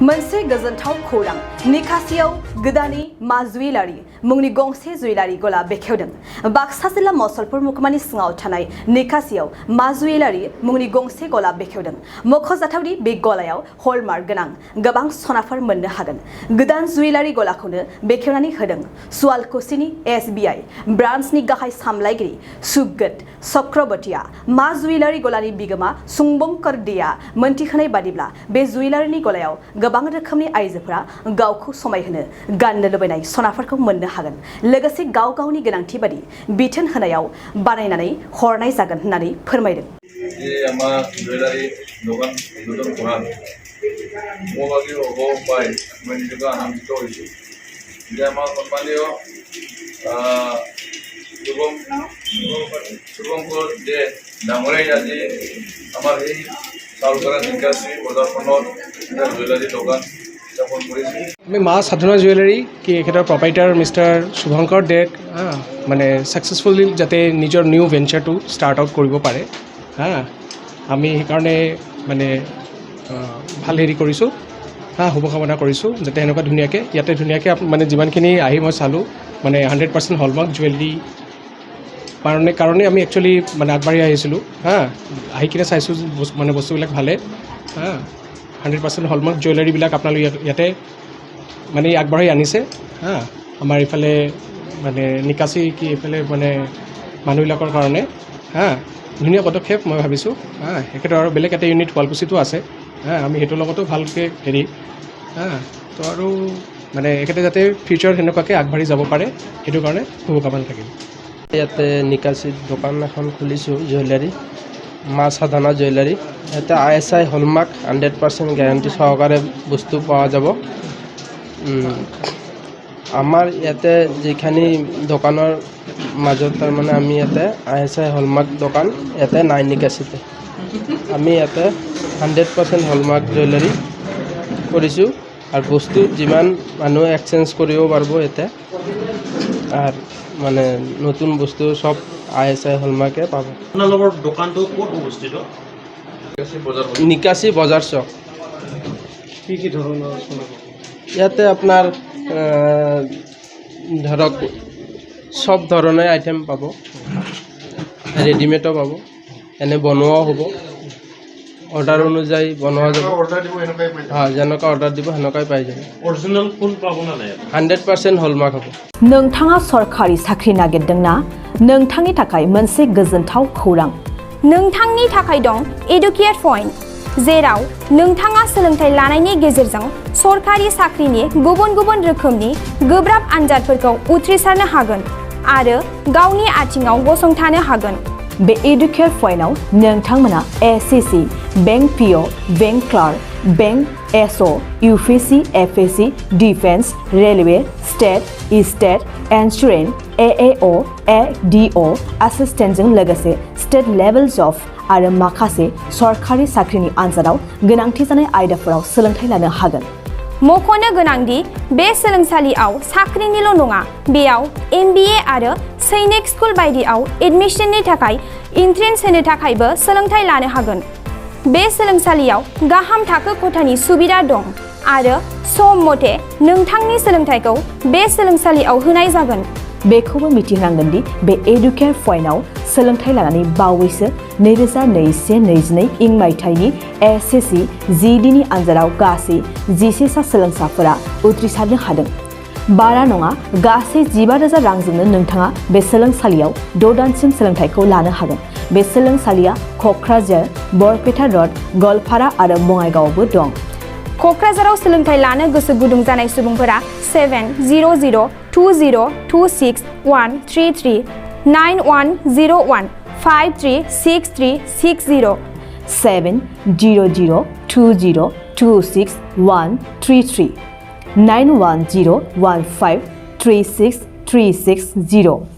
मोनसे गोजोनथाव खौरां निकासियाव गोदानै मा जुवेलारि मुंनि गंसे जुवेलारि गला बेखेवदों। बाक्सा जिल्ला मसलपुर महकुमानि सिङाव थानाय निकासियाव मा जुवेलारि मुंनि गंसे गला बेखेवदों। मख'जाथावदि बे गलायाव हलमार्क गोनां गोबां सनाफोर मोननो हागोन। गोदान जुवेलारि गलाखौनो बेखेवनानै होदों सुवालकुसिनि SBI ब्रान्चनि गाहाय सामलायगिरि सुब्रत चक्रवर्तीया। मा जुवेलारि गलानि बिगोमा सुंबंकर देआ मोनथिहोनाय बादिब्ला बे जुवेलारिनि गलायाव गोबां रोखोमनि आइजोफोरा गावखौ समायहोनो गाननो लुबैनाय सनाफोरखौ मोननो हागोन। लोगोसे गाव गावनि गोनांथि बादि बिथोन होनायाव बानायनानै हरनाय जागोन होननानै फोरमायदों। যে আমার জুয়েলারি দোকান উদ্বোধন করা মোবাইল হব পাই মই নিজকে আনন্দিত হয়েছি যে আমার সন্মানীয় শুভঙ্কর দে ডাঙৰে আজি আমাৰ এই চাউলকৰা নিকাশি বজাৰখনত জুয়েলাৰি দোকান স্থাপন কৰিছে। আমি মা সাধনা জুৱেলাৰী কি এখেতৰ প্ৰপাইটাৰ মিষ্টাৰ শুভঙ্কৰ দেক মানে ছাকচেছফুলি যাতে নিজৰ নিউ ভেঞ্চাৰটো ষ্টাৰ্ট আউট কৰিব পাৰে আমি সেইকাৰণে মানে ভাল হেৰি কৰিছোঁ শুভকামনা কৰিছোঁ যাতে এনেকুৱা ধুনীয়াকৈ ইয়াতে ধুনীয়াকৈ মানে যিমানখিনি আহি মই চালোঁ মানে 100% হলমাৰ্ক জুৱেলাৰী কাৰণে আমি একচুৱেলি মানে আগবাঢ়ি আহিছিলোঁ আহি কিনে চাইছোঁ মানে বস্তুবিলাক ভালে 100% হলমাৰ্ক জুৱেলাৰীবিলাক আপোনালোকে ইয়াতে মানে আগবাঢ়ি আনিছে আমাৰ ইফালে মানে নিকাচি কি এইফালে মানে মানুহবিলাকৰ কাৰণে ধুনীয়া পদক্ষেপ মই ভাবিছোঁ একেদৰে আৰু বেলেগ এটা ইউনিট শুৱালকুছিতো আছে আমি সেইটোৰ লগতো ভালকৈ হেৰি তো আৰু মানে একেটা যাতে ফিউচাৰ সেনেকুৱাকৈ আগবাঢ়ি যাব পাৰে সেইটো কাৰণে শুভকামনা থাকিল। ইয়াতে নিকাচিত দোকান এখন খুলিছোঁ জুৱেলাৰী মা সাধনা জুৱেলাৰী। ইয়াতে ISI হলমাৰ্ক 100% গেৰাণ্টি সহকাৰে বস্তু পোৱা যাব। আমাৰ ইয়াতে যিখিনি দোকানৰ মাজত তাৰমানে আমি ইয়াতে ISI হলমাৰ্ক দোকান ইয়াতে নাই নিকাচিতে আমি ইয়াতে 100% হলমাৰ্ক জুৱেলাৰী কৰিছোঁ আৰু বস্তু যিমান মানুহে এক্সচেঞ্জ কৰিব পাৰিব ইয়াতে আৰু মানে নতুন বস্তু সব ISI হলমাৰ্কে পাব। আপোনালোকৰ দোকানটো ক'ত অৱস্থিত? নিকাচি বজাৰ চক। কি ধৰণৰ ইয়াতে আপোনাৰ ধৰক সব ধৰণে আইটেম পাব, ৰেডিমেডো পাব, এনে বনোৱাও হ'ব, অৰ্ডাৰ অনুযায়ী বনোৱা যাব। যেনেকুৱা অৰ্ডাৰ দিব সেনেকুৱাই পাই যাব। অৰিজিনেল ফুল পাব না নাই? 100% হলমাৰ্ক হ'ব। नोंथाङा सरखारि साख्रि नागिरदोंना? नोंथांनि थाखाय मोनसे गोजोनथाव खौरां। नोंथांनि थाखाय दं एडुकेट पइन्ट, जेराव नोंथाङा सोलोंथाइ लानायनि गेजेरजों सरखारि साख्रिनि गुबुन गुबुन रोखोमनि गोब्राब आनजादफोरखौ उथ्रिसारनो हागोन आरो गावनि आथिङाव गसंथानो हागोन। बे एडुकेट पइन्टआव नोंथांमोना SSC, bank PO, bank clerk, bank SO, UPSC, FSC, defence, railway, state insurance, AAO, ADO एसिस्टेन्टजों लोगोसे स्टेट लेभेल जब आरो माखासे सरखारि साख्रिनि आनजादाव गोनांथि जानाय आयदाफोराव सोलोंथाइ लानो हागोन। मख'नो गोनांदि बे सोलोंसालियाव साख्रिनिल' नङा, बेयाव MBA आरो सैनिक स्कुल बायदियाव एडमिशननि थाखाय एन्ट्रेन्स होनो थाखायबो सोलोंथाइ लानो हागोन। बे सोलोंसालियाव गाहाम थाखो खथानि सुबिदा दं आरो सम मथे नोंथांनि सोलोंथाइखौ बे सोलोंसालियाव होनाय जागोन। बेखौबो मिथिनांगोन दि बे एडुकेट पइन्टआव सोलोंथाइ लानानै बावैसो 2021-22 मायथाइनि SSC GDनि आनजादाव गासै 11 सा सोलोंसाफोरा उथ्रिसारनो हादों। बारा नङा, गासै 15,000 रांजोंनो नोंथाङा बे सोलोंसालियाव 6 दानसिम सोलोंथाइखौ लानो हागोन। बे सोलोंसालिया क'क्राझार, बरपेटा र'ड, गवालपारा आरो बङाइगावआवबो दं। क'क्राझाराव सोलोंथाइ लानो गोसो गुदुं जानाय सुबुंफोरा 700-226-133 9101 536360 700-226-133 9101 536360